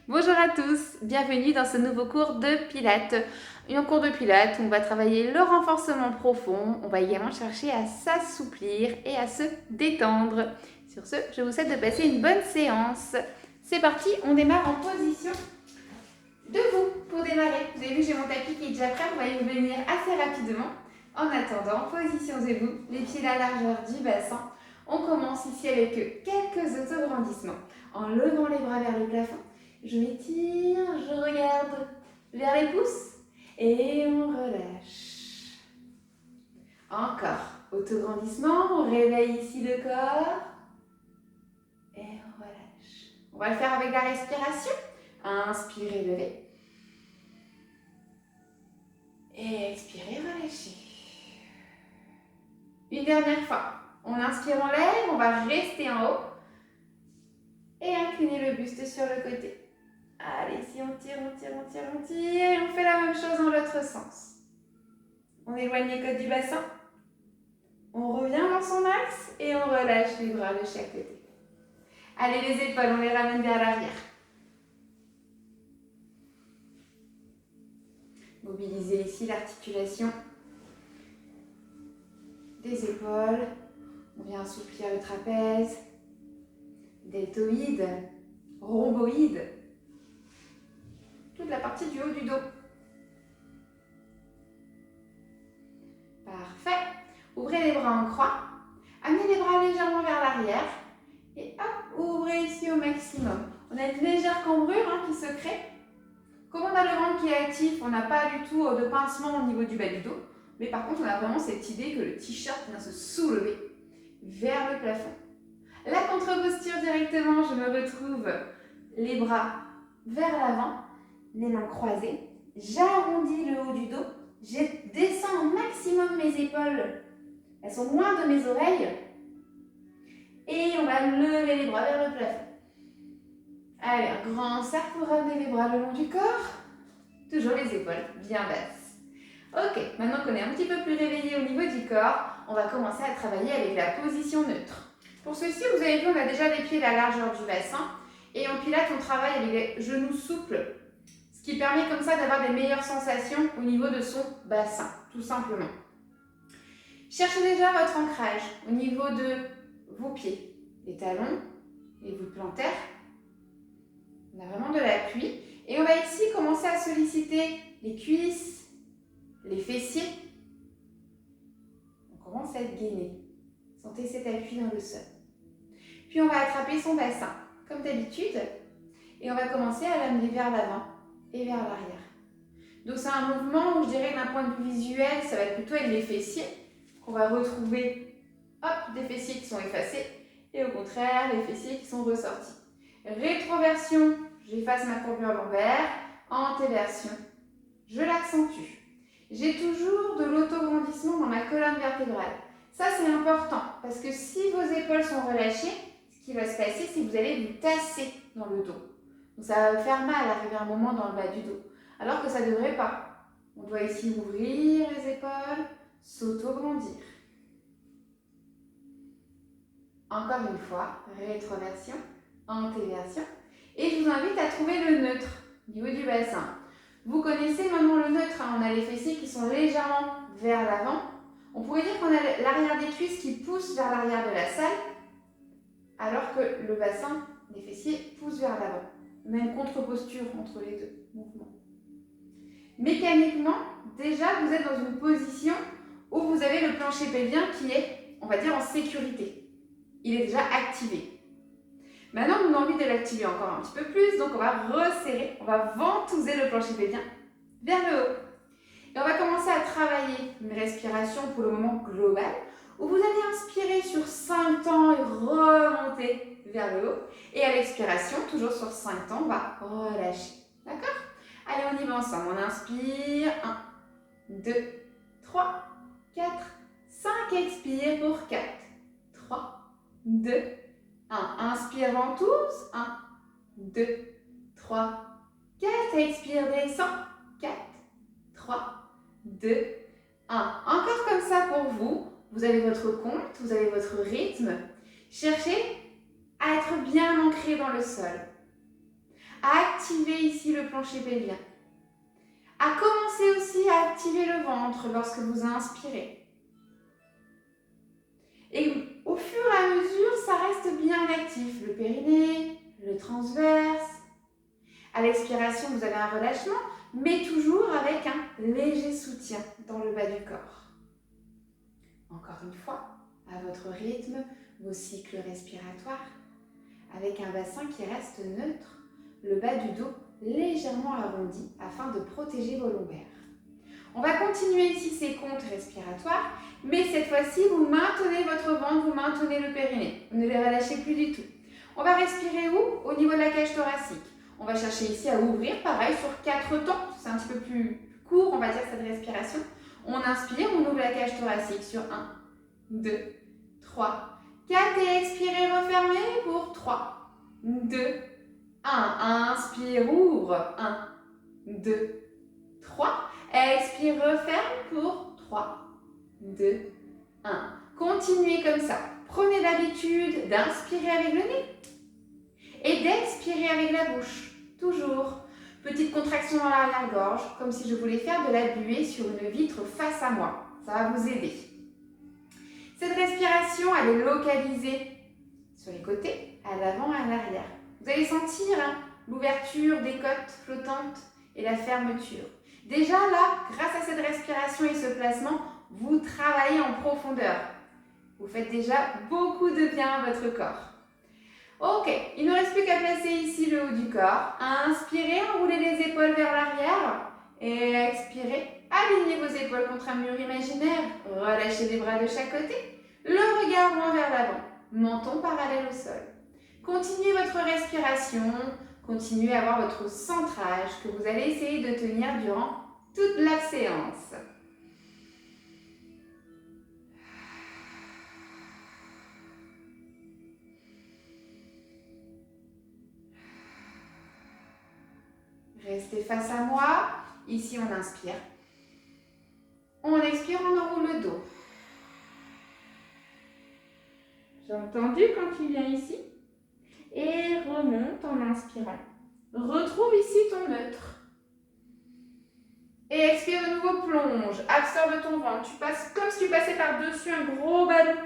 Bonjour à tous, bienvenue dans ce nouveau cours de Pilates. Un cours de Pilates où on va travailler le renforcement profond, on va également chercher à s'assouplir et à se détendre. Sur ce, je vous souhaite de passer une bonne séance. C'est parti, on démarre en position debout pour démarrer. Vous avez vu, j'ai mon tapis qui est déjà prêt, on va y revenir assez rapidement. En attendant, position debout, les pieds à la largeur du bassin. On commence ici avec quelques autograndissements en levant les bras vers le plafond. Je m'étire, je regarde vers les pouces et on relâche. Encore, autograndissement, on réveille ici le corps et on relâche. On va le faire avec la respiration. Inspirez, levez. Et expirez, relâchez. Une dernière fois. On inspire, on lève, on va rester en haut et incliner le buste sur le côté. Allez, si on tire, on tire, on tire, on tire. Et on fait la même chose dans l'autre sens. On éloigne les côtes du bassin. On revient dans son axe et on relâche les bras de chaque côté. Allez, les épaules, on les ramène vers l'arrière. Mobilisez ici l'articulation des épaules. On vient assouplir le trapèze, deltoïde, rhomboïde. Toute la partie du haut du dos. Parfait. Ouvrez les bras en croix. Amenez les bras légèrement vers l'arrière. Et hop, ouvrez ici au maximum. On a une légère cambrure qui se crée. Comme on a le ventre qui est actif, on n'a pas du tout de pincement au niveau du bas du dos. Mais par contre, on a vraiment cette idée que le t-shirt vient se soulever vers le plafond. La contre-posture directement, je me retrouve les bras vers l'avant, les mains croisées. J'arrondis le haut du dos. Je descends au maximum mes épaules. Elles sont loin de mes oreilles. Et on va lever les bras vers le plafond. Allez, un grand cercle pour ramener les bras le long du corps. Toujours les épaules bien basses. Ok, maintenant qu'on est un petit peu plus réveillé au niveau du corps, on va commencer à travailler avec la position neutre. Pour ceci, vous avez vu, on a déjà les pieds à la largeur du bassin. Et en pilates, on travaille avec les genoux souples. Ce qui permet comme ça d'avoir des meilleures sensations au niveau de son bassin, tout simplement. Cherchez déjà votre ancrage au niveau de vos pieds, les talons, les voûtes plantaires. On a vraiment de l'appui. Et on va ici commencer à solliciter les cuisses, les fessiers. On commence à être gainé. Sentez cet appui dans le sol. Puis on va attraper son bassin, comme d'habitude. Et on va commencer à l'amener vers l'avant et vers l'arrière. Donc c'est un mouvement où je dirais d'un point de vue visuel, ça va être plutôt avec les fessiers. Qu'on va retrouver, hop, des fessiers qui sont effacés. Et au contraire, les fessiers qui sont ressortis. Rétroversion, j'efface ma courbure lombaire. Antéversion, je l'accentue. J'ai toujours de l'autograndissement dans ma colonne vertébrale. Ça, c'est important parce que si vos épaules sont relâchées, ce qui va se passer, c'est que vous allez vous tasser dans le dos. Donc, ça va faire mal arriver un moment dans le bas du dos. Alors que ça ne devrait pas. On doit ici ouvrir les épaules, s'autograndir. Encore une fois, rétroversion, antéversion. Et je vous invite à trouver le neutre au niveau du bassin. Vous connaissez maintenant le neutre, on a les fessiers qui sont légèrement vers l'avant. On pourrait dire qu'on a l'arrière des cuisses qui pousse vers l'arrière de la salle, alors que le bassin, les fessiers poussent vers l'avant. On a une contre-posture entre les deux mouvements. Mécaniquement, déjà vous êtes dans une position où vous avez le plancher pelvien qui est, on va dire, en sécurité. Il est déjà activé. Maintenant, on a envie de l'activer encore un petit peu plus, donc on va resserrer, on va ventouser le plancher pelvien vers le haut. Et on va commencer à travailler une respiration pour le moment globale, où vous allez inspirer sur 5 temps et remonter vers le haut. Et à l'expiration, toujours sur 5 temps, on va relâcher. D'accord? Allez, on y va ensemble. On inspire. 1, 2, 3, 4, 5. Expire pour 4, 3, 2, 1. Inspire, ventouse. 1, 2, 3, 4. Expire, descend. 4, 3, 2, 1. Encore comme ça pour vous. Vous avez votre compte, vous avez votre rythme. Cherchez à être bien ancré dans le sol. à activer ici le plancher pelvien, à commencer aussi à activer le ventre lorsque vous inspirez. Et au fur et à mesure, ça reste bien actif, le périnée, le transverse. À l'expiration, vous avez un relâchement, mais toujours avec un léger soutien dans le bas du corps. Encore une fois, à votre rythme, vos cycles respiratoires, avec un bassin qui reste neutre, le bas du dos légèrement arrondi afin de protéger vos lombaires. On va continuer ici ces comptes respiratoires, mais cette fois-ci, vous maintenez votre ventre, vous maintenez le périnée. Ne les relâchez plus du tout. On va respirer où? Au niveau de la cage thoracique. On va chercher ici à ouvrir, pareil, sur 4 temps. C'est un petit peu plus court, on va dire, cette respiration. On inspire, on ouvre la cage thoracique sur 1, 2, 3, 4 et expirez, refermez pour 3, 2, 1. Inspire, ouvre, 1, 2, 3. Expire, referme pour 3, 2, 1. Continuez comme ça. Prenez l'habitude d'inspirer avec le nez et d'expirer avec la bouche. Toujours. Petite contraction dans l'arrière-gorge, comme si je voulais faire de la buée sur une vitre face à moi. Ça va vous aider. Cette respiration, elle est localisée sur les côtés, à l'avant et à l'arrière. Vous allez sentir l'ouverture des côtes flottantes et la fermeture. Déjà là, grâce à cette respiration et ce placement, vous travaillez en profondeur. Vous faites déjà beaucoup de bien à votre corps. Ok, il ne reste plus qu'à placer ici le haut du corps. Inspirez, enroulez les épaules vers l'arrière. Et expirez, alignez vos épaules contre un mur imaginaire. Relâchez les bras de chaque côté. Le regard loin vers l'avant. Menton parallèle au sol. Continuez votre respiration. Continuez à avoir votre centrage que vous allez essayer de tenir durant toute la séance. Restez face à moi. Ici, on inspire. On expire, on enroule le dos. J'ai entendu quand tu viens ici. Et remonte en inspirant. Retrouve ici ton neutre. Et expire de nouveau, plonge. Absorbe ton ventre. Tu passes comme si tu passais par-dessus un gros ballon.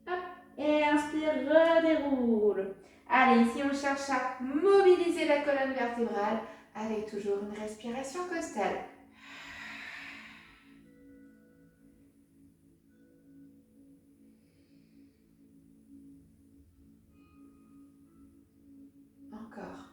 Hop. Et inspire, redéroule. Allez, ici on cherche à mobiliser la colonne vertébrale avec toujours une respiration costale. Encore.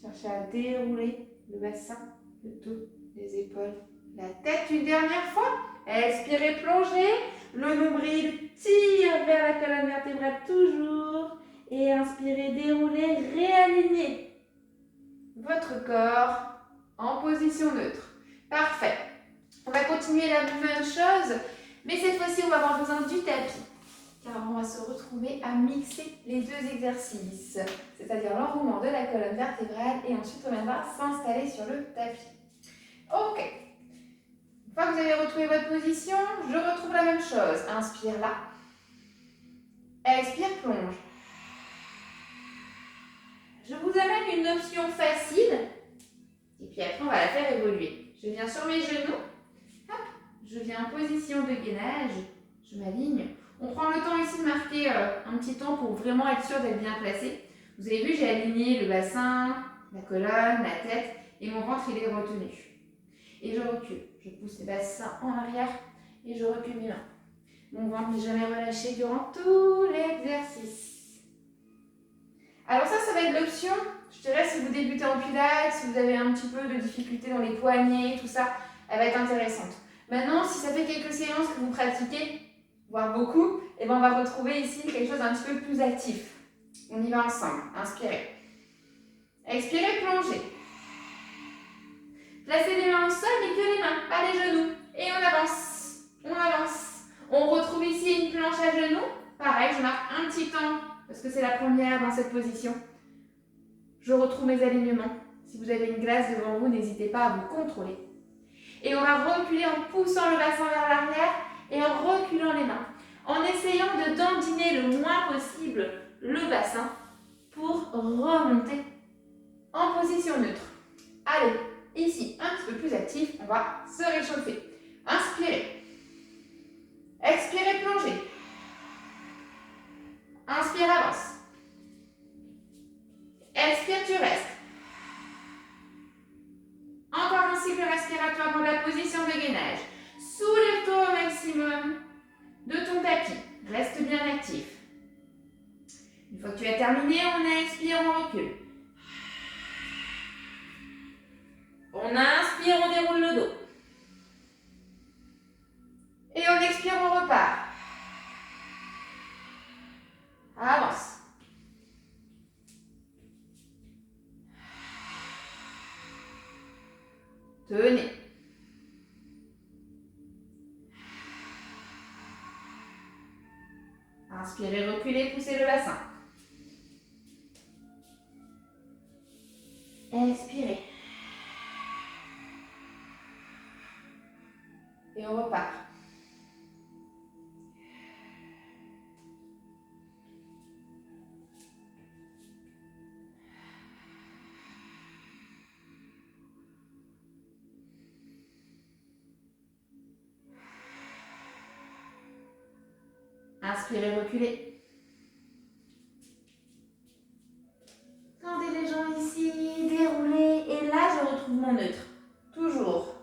Cherchez à dérouler le bassin, le dos, les épaules, la tête une dernière fois. Expirez, plongez. Le nombril tire vers la colonne vertébrale toujours. Et inspirez, déroulez, réalignez votre corps en position neutre. Parfait. On va continuer la même chose, mais cette fois-ci, on va avoir besoin du tapis. Car on va se retrouver à mixer les deux exercices, c'est-à-dire l'enroulement de la colonne vertébrale et ensuite on va s'installer sur le tapis. Ok. Une fois que vous avez retrouvé votre position, je retrouve la même chose. Inspire là. Expire, plonge. Je vous amène une option facile. Et puis après, on va la faire évoluer. Je viens sur mes genoux. Hop. Je viens en position de gainage. Je m'aligne. On prend le temps ici de marquer un petit temps pour vraiment être sûr d'être bien placé. Vous avez vu, j'ai aligné le bassin, la colonne, la tête et mon ventre, il est retenu. Et je recule. Je pousse les bassins en arrière et je recule mes mains. Mon ventre n'est jamais relâché durant tout l'exercice. Alors ça va être l'option, je dirais, si vous débutez en pilates, si vous avez un petit peu de difficulté dans les poignets, tout ça, elle va être intéressante. Maintenant, si ça fait quelques séances que vous pratiquez, voire beaucoup, et ben on va retrouver ici quelque chose d'un petit peu plus actif. On y va ensemble. Inspirez. Expirez, plongez. Placez les mains au sol, mais que les mains, pas les genoux. Et on avance. On avance. On retrouve ici une planche à genoux. Pareil, je marque un petit temps, parce que c'est la première dans cette position. Je retrouve mes alignements. Si vous avez une glace devant vous, n'hésitez pas à vous contrôler. Et on va reculer en poussant le bassin vers l'arrière et en reculant les mains, en essayant de dandiner le moins possible le bassin pour remonter en position neutre. Allez, ici, un petit peu plus actif, on va se réchauffer. Inspirez. Expirez, plongez. Inspire, avance. Expire, tu restes. Encore un cycle respiratoire dans la position de gainage. Soulève-toi au maximum de ton tapis. Reste bien actif. Une fois que tu as terminé, on expire, on recule. On inspire, on déroule le dos. Et on expire, on repart. Avance. Tenez. Inspirez, reculez, poussez le bassin. Expirez. Et on repart. Inspirez, reculez. Tendez les jambes ici, déroulez. Et là, je retrouve mon neutre. Toujours.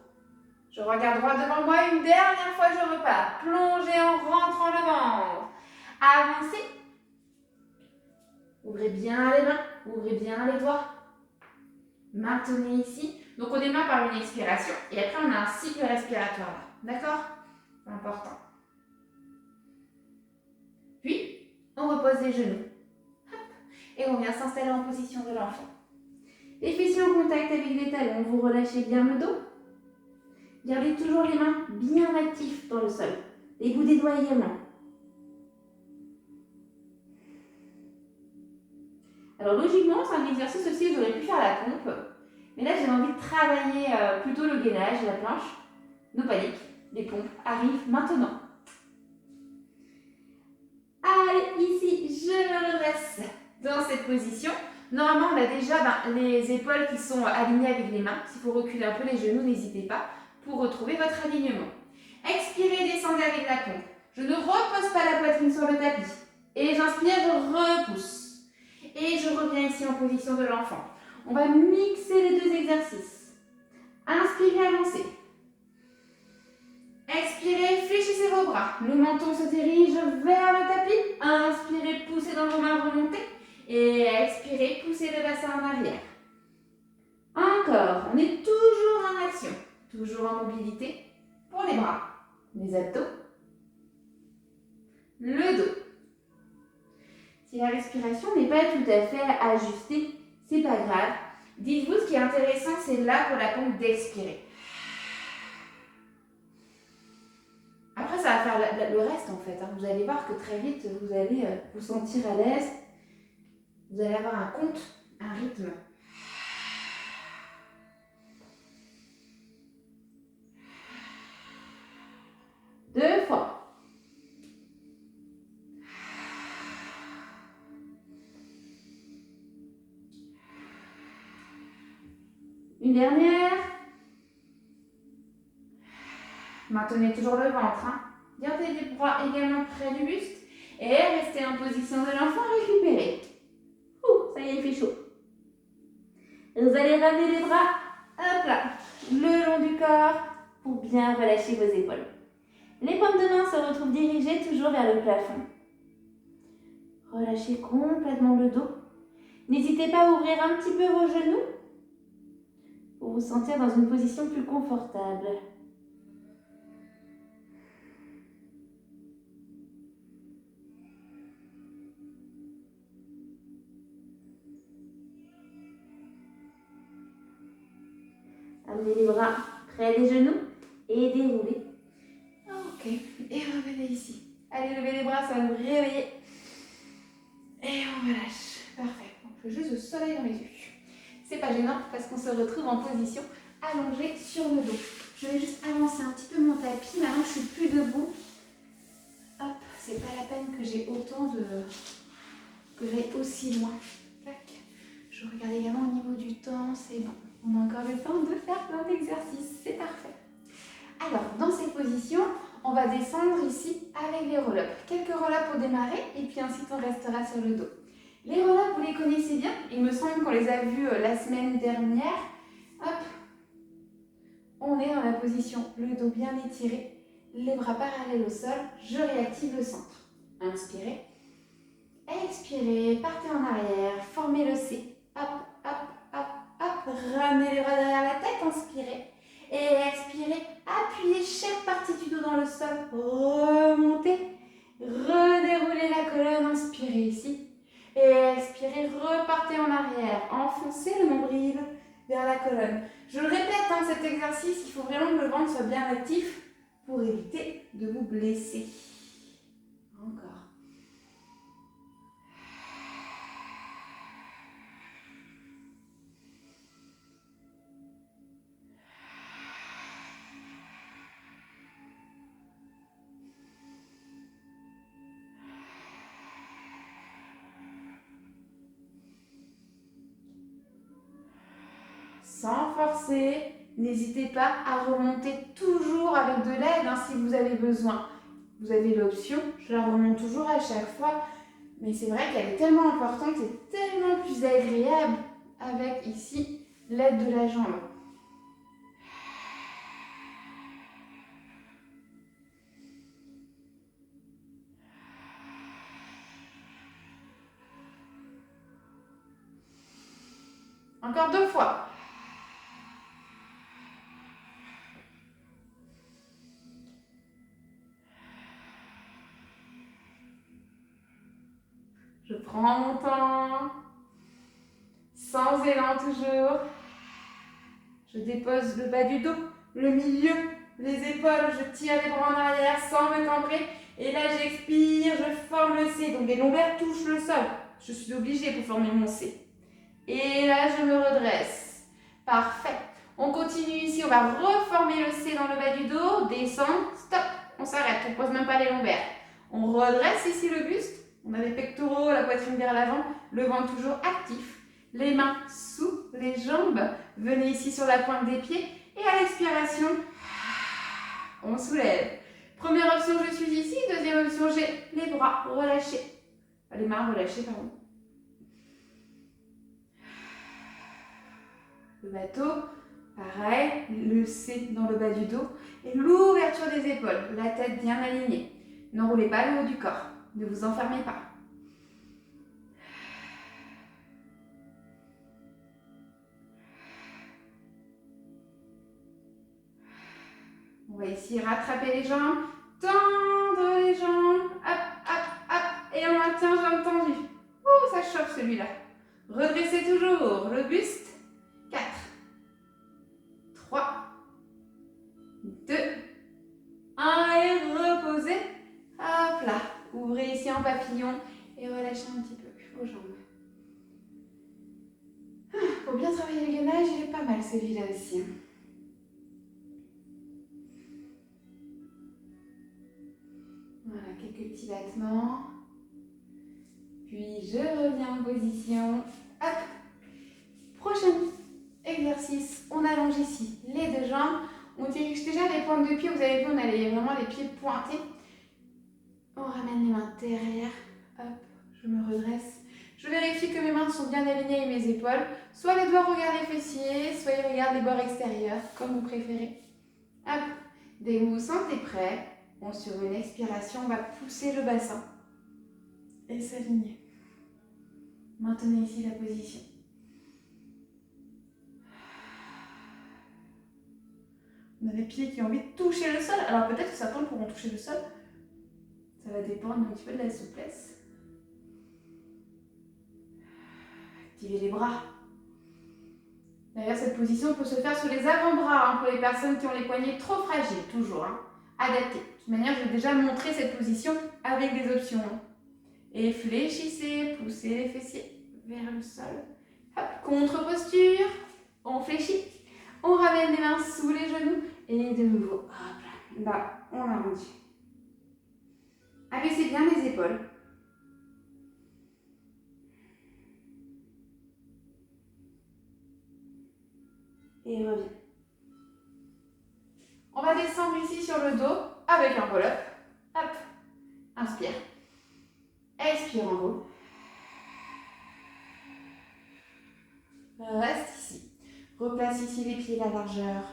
Je regarde droit devant moi. Une dernière fois, je repars. Plongez en rentrant le ventre. Avancez. Ouvrez bien les mains. Ouvrez bien les doigts. Maintenez ici. Donc, on démarre par une expiration. Et après, on a un cycle respiratoire là. D'accord? C'est important. Puis, on repose les genoux. Hop. Et on vient s'installer en position de l'enfant. Les fessiers en contact avec les talons. Vous relâchez bien le dos. Gardez toujours les mains bien actives dans le sol. Les bouts des doigts également. Alors logiquement, c'est un exercice aussi, j'aurais pu faire la pompe. Mais là, j'ai envie de travailler plutôt le gainage, la planche. Nos paniques, les pompes arrivent maintenant. Allez, ici, je me redresse dans cette position. Normalement, on a déjà les épaules qui sont alignées avec les mains. S'il faut reculer un peu les genoux, n'hésitez pas pour retrouver votre alignement. Expirez, descendez avec la pompe. Je ne repose pas la poitrine sur le tapis. Et j'inspire, je repousse. Et je reviens ici en position de l'enfant. On va mixer les deux exercices. Inspirez, avancez. Expirez, fléchissez vos bras. Le menton se dirige vers le tapis. Inspirez, poussez dans vos mains, remontez. Et expirez, poussez le bassin en arrière. Encore, on est toujours en action. Toujours en mobilité. Pour les bras, les abdos, le dos. Si la respiration n'est pas tout à fait ajustée, c'est pas grave. Dites-vous, ce qui est intéressant, c'est là pour la pompe d'expirer. Après, ça va faire le reste en fait. Vous allez voir que très vite, vous allez vous sentir à l'aise. Vous allez avoir un compte, un rythme. Deux fois. Une dernière. Maintenez toujours le ventre. Gardez les bras également près du buste. Et restez en position de l'enfant, récupérez. Ça y est, il fait chaud. Vous allez ramener les bras, hop là, le long du corps pour bien relâcher vos épaules. Les paumes de main se retrouvent dirigées toujours vers le plafond. Relâchez complètement le dos. N'hésitez pas à ouvrir un petit peu vos genoux pour vous sentir dans une position plus confortable. Amenez les bras près des genoux et déroulez. Ok, et revenez ici. Allez, levez les bras, ça va nous réveiller. Et on relâche. Parfait. On fait juste le soleil dans les yeux. C'est pas gênant parce qu'on se retrouve en position allongée sur le dos. Je vais juste avancer un petit peu mon tapis. Maintenant, je suis plus debout. peine que j'ai autant de... que j'aille aussi loin. Tac. Je regarde également au niveau du temps, c'est bon. On a encore le temps de faire plein d'exercices, c'est parfait. Alors, dans cette position, on va descendre ici avec les roll-up. Quelques roll-up pour démarrer et puis ensuite on restera sur le dos. Les roll-up, vous les connaissez bien. Il me semble qu'on les a vus la semaine dernière. Hop. On est dans la position, le dos bien étiré, les bras parallèles au sol. Je réactive le centre. Inspirez. Expirez, partez en arrière, formez le C. Hop, hop, hop, hop. Ramenez les bras derrière la tête, inspirez. Et expirez, appuyez chaque partie du dos dans le sol. Remontez, redéroulez la colonne, inspirez ici. Et expirez, repartez en arrière, enfoncez le nombril vers la colonne. Je le répète, cet exercice, il faut vraiment que le ventre soit bien actif pour éviter de vous blesser. Encore. Sans forcer, n'hésitez pas à remonter toujours avec de l'aide si vous avez besoin. Vous avez l'option, je la remonte toujours à chaque fois, mais c'est vrai qu'elle est tellement importante et tellement plus agréable avec ici l'aide de la jambe. Encore 2 fois. Je prends mon temps, sans élan toujours. Je dépose le bas du dos, le milieu, les épaules, je tire les bras en arrière sans me cambrer. Et là, j'expire, je forme le C. Donc les lombaires touchent le sol. Je suis obligée pour former mon C. Et là, je me redresse. Parfait. On continue ici, on va reformer le C dans le bas du dos, descendre, stop, on s'arrête, on ne pose même pas les lombaires. On redresse ici le buste. On a les pectoraux, la poitrine vers l'avant, le ventre toujours actif. Les mains sous les jambes. Venez ici sur la pointe des pieds. Et à l'expiration, on soulève. Première option, je suis ici. Deuxième option, j'ai les bras relâchés. Les mains relâchées, pardon. Le bateau, pareil. Le C dans le bas du dos. Et l'ouverture des épaules. La tête bien alignée. N'enroulez pas le haut du corps. Ne vous enfermez pas. On va ici rattraper les jambes, tendre les jambes, hop, hop, hop, et on maintient jambes tendues. Oh, ça chauffe celui-là. Redressez toujours le buste. 4, 3, 2, 1 et reposez. Hop là. Ouvrez ici en papillon et relâchez un petit peu vos jambes. Pour bien travailler le gainage, il est pas mal celui-là aussi. Voilà, quelques petits battements. Puis je reviens en position. Hop. Prochain exercice, on allonge ici les deux jambes. On dirige déjà les pointes de pied. Vous avez vu, on a vraiment les pieds pointés. On ramène les mains derrière. Hop, je me redresse. Je vérifie que mes mains sont bien alignées avec mes épaules. Soit les doigts regardent les fessiers, soit ils regardent les bords extérieurs, comme vous préférez. Hop. Dès que vous vous sentez prêt, sur une expiration, on va pousser le bassin et s'aligner. Maintenez ici la position. On a les pieds qui ont envie de toucher le sol. Alors peut-être que certains pourront toucher le sol. Ça va dépendre un petit peu de la souplesse. Activez les bras. D'ailleurs, cette position peut se faire sur les avant-bras pour les personnes qui ont les poignets trop fragiles, toujours. Adapté. De toute manière, je vais déjà montrer cette position avec des options. Et fléchissez, poussez les fessiers vers le sol. Hop, contre-posture, on fléchit. On ramène les mains sous les genoux et de nouveau, hop là, on arrondit. Abaissez bien les épaules. Et reviens. On va descendre ici sur le dos avec un roll-up. Hop, inspire. Expire en haut. Reste ici. Replace ici les pieds à la largeur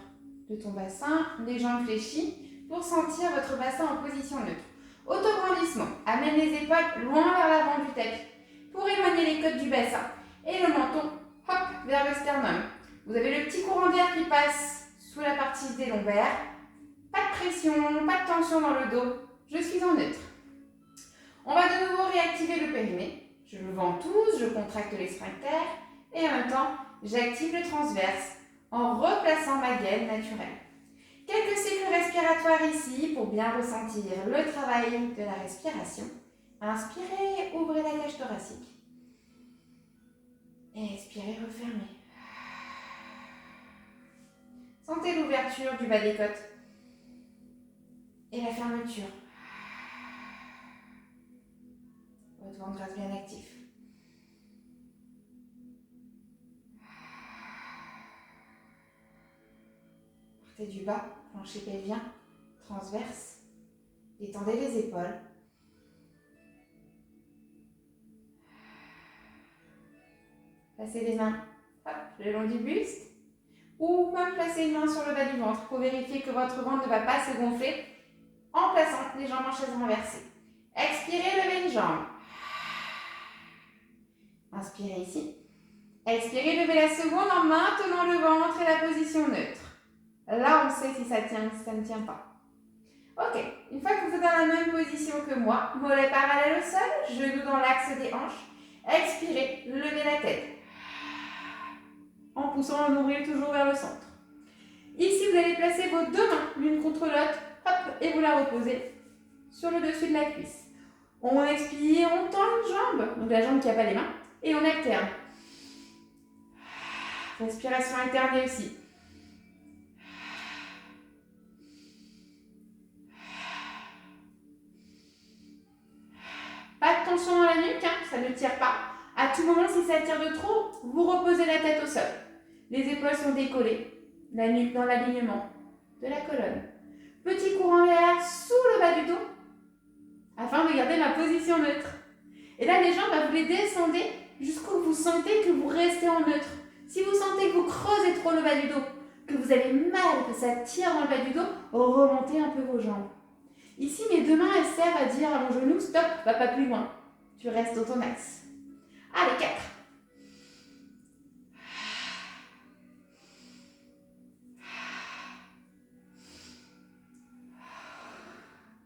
de ton bassin, les jambes fléchies pour sentir votre bassin en position neutre. Autograndissement. Amène les épaules loin vers l'avant du tapis pour éloigner les côtes du bassin et le menton, hop, vers le sternum. Vous avez le petit courant d'air qui passe sous la partie des lombaires. Pas de pression, pas de tension dans le dos. Je suis en neutre. On va de nouveau réactiver le périnée. Je le ventouse, je contracte les sphincters et en même temps, j'active le transverse en replaçant ma gaine naturelle. Quelques cycles respiratoires ici pour bien ressentir le travail de la respiration. Inspirez, ouvrez la cage thoracique. Expirez, refermez. Sentez l'ouverture du bas des côtes et la fermeture. Votre ventre reste bien actif. Partez du bas, plancher pelvien, transverse. Détendez les épaules. Placez les mains hop, le long du buste. Ou même placez une main sur le bas du ventre pour vérifier que votre ventre ne va pas se gonfler en plaçant les jambes en chaise renversée. Expirez, levez une jambe. Inspirez ici. Expirez, levez la seconde en maintenant le ventre et la position neutre. Là, on sait si ça tient ou si ça ne tient pas. Ok, une fois que vous êtes dans la même position que moi, mollets parallèles au sol, genoux dans l'axe des hanches. Expirez, levez la tête. En poussant le nombril toujours vers le centre. Ici, vous allez placer vos deux mains l'une contre l'autre, hop, et vous la reposez sur le dessus de la cuisse. On expire, on tend une jambe, donc la jambe qui n'a pas les mains, et on alterne. Respiration alternée aussi. Pas de tension dans la nuque, hein, ça ne tire pas. À tout moment, si ça tire de trop, vous reposez la tête au sol. Les épaules sont décollées, la nuque dans l'alignement de la colonne. Petit courant d'air sous le bas du dos, afin de garder ma position neutre. Et là, les jambes, vous les descendez jusqu'où vous sentez que vous restez en neutre. Si vous sentez que vous creusez trop le bas du dos, que vous avez mal, que ça tire dans le bas du dos, remontez un peu vos jambes. Ici, mes deux mains, elles servent à dire à mon genou, stop, va pas plus loin. Tu restes au ton axe. Allez, 4.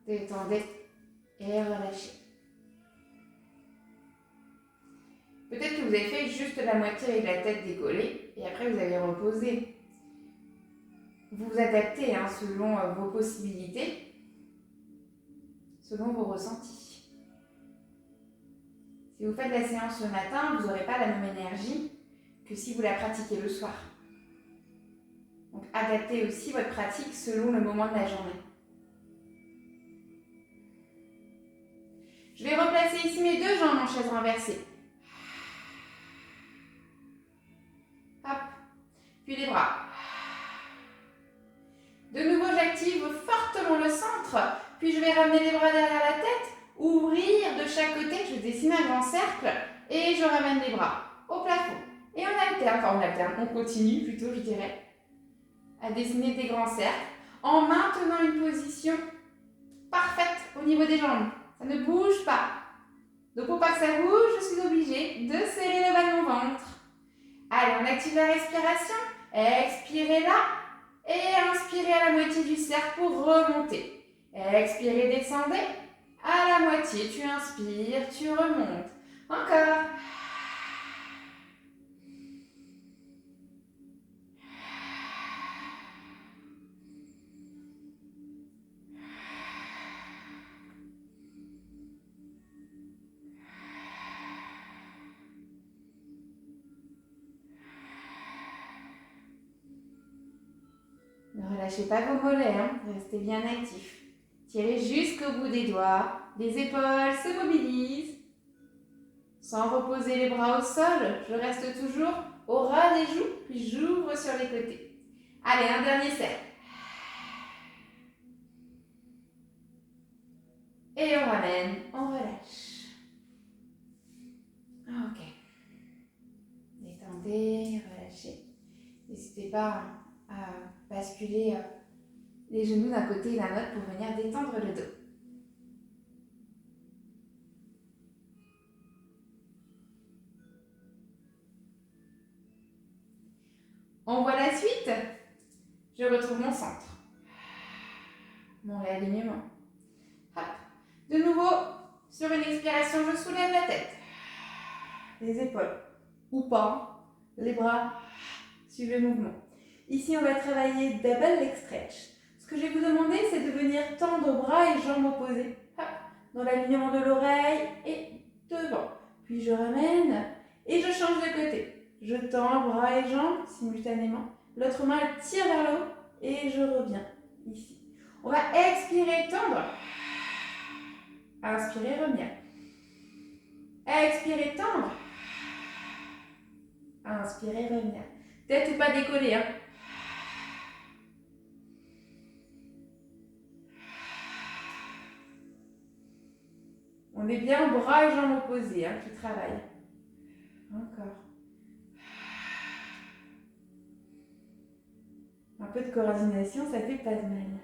Détendez et relâchez. Peut-être que vous avez fait juste la moitié avec la tête décollée et après vous avez reposé. Vous vous adaptez selon vos possibilités, selon vos ressentis. Si vous faites la séance le matin, vous n'aurez pas la même énergie que si vous la pratiquez le soir. Donc adaptez aussi votre pratique selon le moment de la journée. Je vais replacer ici mes deux jambes en chaise renversée. Hop. Puis les bras. De nouveau, j'active fortement le centre. Puis je vais ramener les bras derrière la tête. Ouvrir de chaque côté. Je dessine un grand cercle. Et je ramène les bras au plafond. Et on alterne. On continue plutôt, je dirais, à dessiner des grands cercles en maintenant une position parfaite au niveau des jambes. Ça ne bouge pas. Donc pour pas que ça bouge, je suis obligée de serrer le bas de mon ventre. Allez, on active la respiration. Expirez là. Et inspirez à la moitié du cercle pour remonter. Expirez, descendez. À la moitié, tu inspires, tu remontes. Encore. Ne relâchez pas vos mollets, restez bien actifs. Tirez jusqu'au bout des doigts Les épaules se mobilisent. Sans reposer les bras au sol, je reste toujours au ras des joues, puis j'ouvre sur les côtés. Allez, un dernier cercle. Et on ramène, on relâche. Ok. Détendez, relâchez. N'hésitez pas à basculer les genoux d'un côté et d'un autre pour venir détendre le dos. On voit la suite. Je retrouve mon centre. Mon réalignement. Hop. De nouveau, sur une expiration, je soulève la tête. Les épaules. Ou pas. Les bras. Suivent le mouvement. Ici, on va travailler double leg stretch. Ce que je vais vous demander, c'est de venir tendre bras et jambes opposées. Hop. Dans l'alignement de l'oreille et devant. Puis je ramène et je change de côté. Je tends bras et jambes simultanément. L'autre main elle tire vers le haut et je reviens ici. On va expirer, tendre. Inspirer, revenir. Expirer, tendre. Inspirer, revenir. Tête ou pas décollée, hein. On est bien bras et jambes opposés, hein, qui travaillent. Encore. Un peu de coordination, ça fait pas de mal.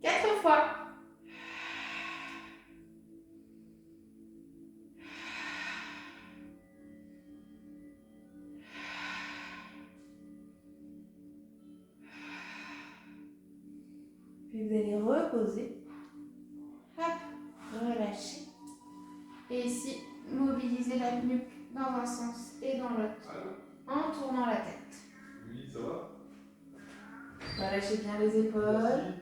4 fois. Puis vous allez reposer. Hop, relâcher. Et ici, mobiliser la nuque dans un sens et dans l'autre, en tournant la tête. Oui, ça va. Relâchez bien les épaules.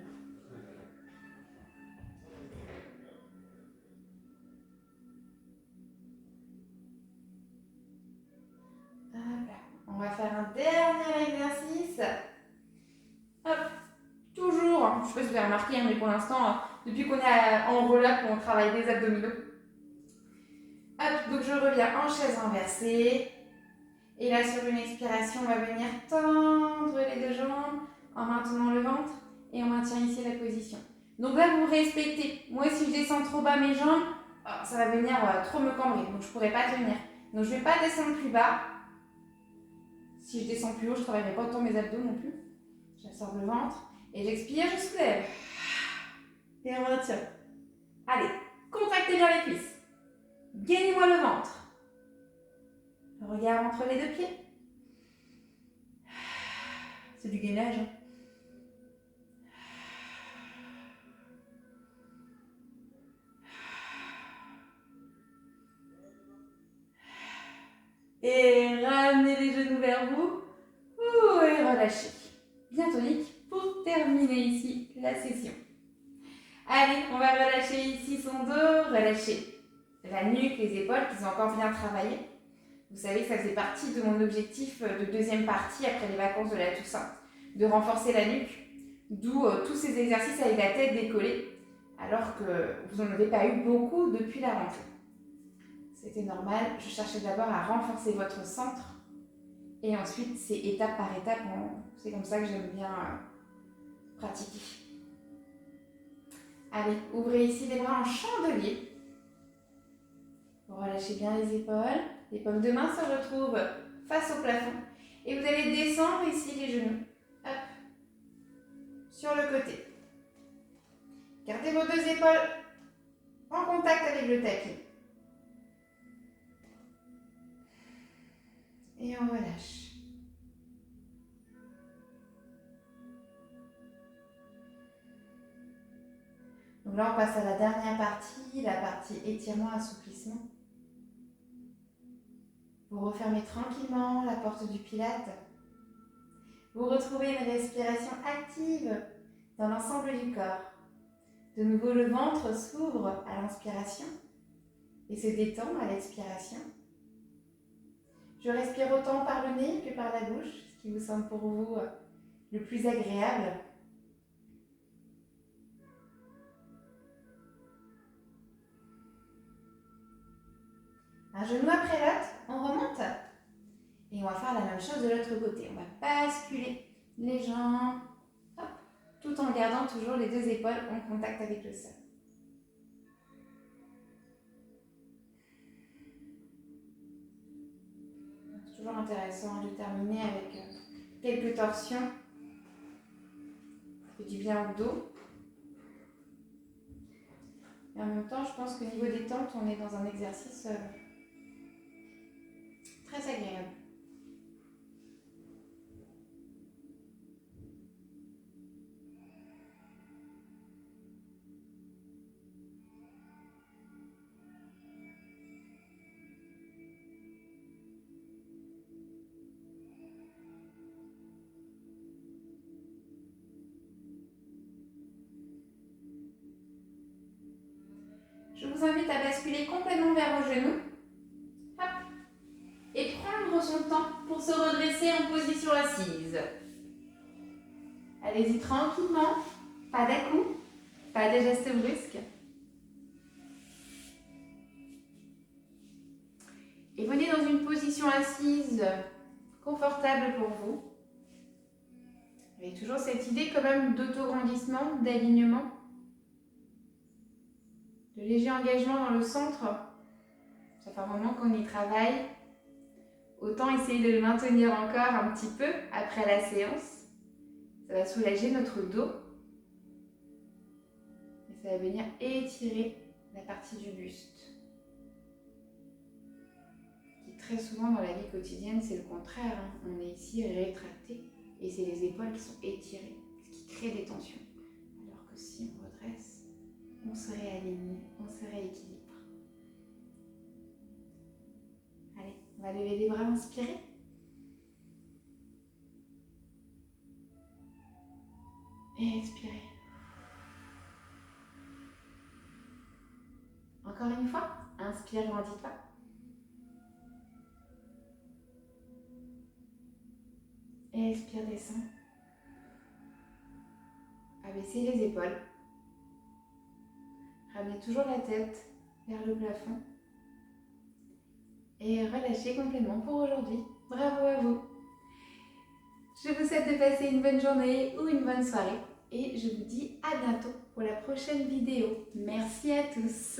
Merci. Voilà. On va faire un dernier exercice. Hop, toujours, je ne sais pas si vous avez remarqué, mais pour l'instant, depuis qu'on est en roll-up, on travaille des abdominaux. Hop, donc je reviens en chaise renversée. Et là, sur une expiration, on va venir tendre les deux jambes en maintenant le ventre et on maintient ici la position. Donc là, vous respectez. Moi, si je descends trop bas mes jambes, ça va venir trop me cambrer, donc je ne pourrai pas tenir. Donc je ne vais pas descendre plus bas. Si je descends plus haut, je ne travaillerai pas autant mes abdos non plus. J'absorbe le ventre et j'expire, je soulève. Et on retient. Allez, contractez bien les cuisses. Gainez-moi le ventre. Le regard entre les deux pieds. C'est du gainage. Hein. Et ramenez les genoux vers vous. Et relâchez. Bien tonique pour terminer ici la session. Allez, on va relâcher ici son dos, relâcher la nuque, les épaules qui sont encore bien travaillées. Vous savez que ça faisait partie de mon objectif de deuxième partie après les vacances de la Toussaint, de renforcer la nuque, d'où tous ces exercices avec la tête décollée, alors que vous n'en avez pas eu beaucoup depuis la rentrée. C'était normal, je cherchais d'abord à renforcer votre centre et ensuite c'est étape par étape, c'est comme ça que j'aime bien pratiquer. Allez, ouvrez ici les bras en chandelier. Relâchez bien les épaules. Les paumes de main se retrouvent face au plafond. Et vous allez descendre ici les genoux. Hop. Sur le côté. Gardez vos deux épaules en contact avec le tapis. Et on relâche. Donc là, on passe à la dernière partie, la partie étirement, assouplissement. Vous refermez tranquillement la porte du Pilate. Vous retrouvez une respiration active dans l'ensemble du corps. De nouveau, le ventre s'ouvre à l'inspiration et se détend à l'expiration. Je respire autant par le nez que par la bouche, ce qui vous semble pour vous le plus agréable. Un genou après l'autre, on remonte. Et on va faire la même chose de l'autre côté. On va basculer les jambes, hop, tout en gardant toujours les deux épaules en contact avec le sol. C'est toujours intéressant de terminer avec quelques torsions. Ça fait du bien au dos. Et en même temps, je pense qu'au niveau détente, on est dans un exercice très agréable. Je vous invite à basculer complètement vers vos genoux. Hop. Et prendre son temps pour se redresser en position assise. Allez-y tranquillement, pas d'à-coups, pas de gestes brusques. Et venez dans une position assise confortable pour vous. Avec toujours cette idée quand même d'autograndissement, d'alignement, de léger engagement dans le centre. Ça fait un moment qu'on y travaille. Autant essayer de le maintenir encore un petit peu après la séance. Ça va soulager notre dos. Et ça va venir étirer la partie du buste. Qui très souvent dans la vie quotidienne, c'est le contraire. On est ici rétracté et c'est les épaules qui sont étirées, ce qui crée des tensions. Alors que si on redresse, on se réaligne, on se rééquilibre. Allez, on va lever les bras, inspirer. Et expirer. Encore une fois, inspire, grandis pas. Et expire, descend. Abaissez les épaules. Ramenez toujours la tête vers le plafond. Et relâchez complètement pour aujourd'hui. Bravo à vous. Je vous souhaite de passer une bonne journée ou une bonne soirée. Et je vous dis à bientôt pour la prochaine vidéo. Merci à tous.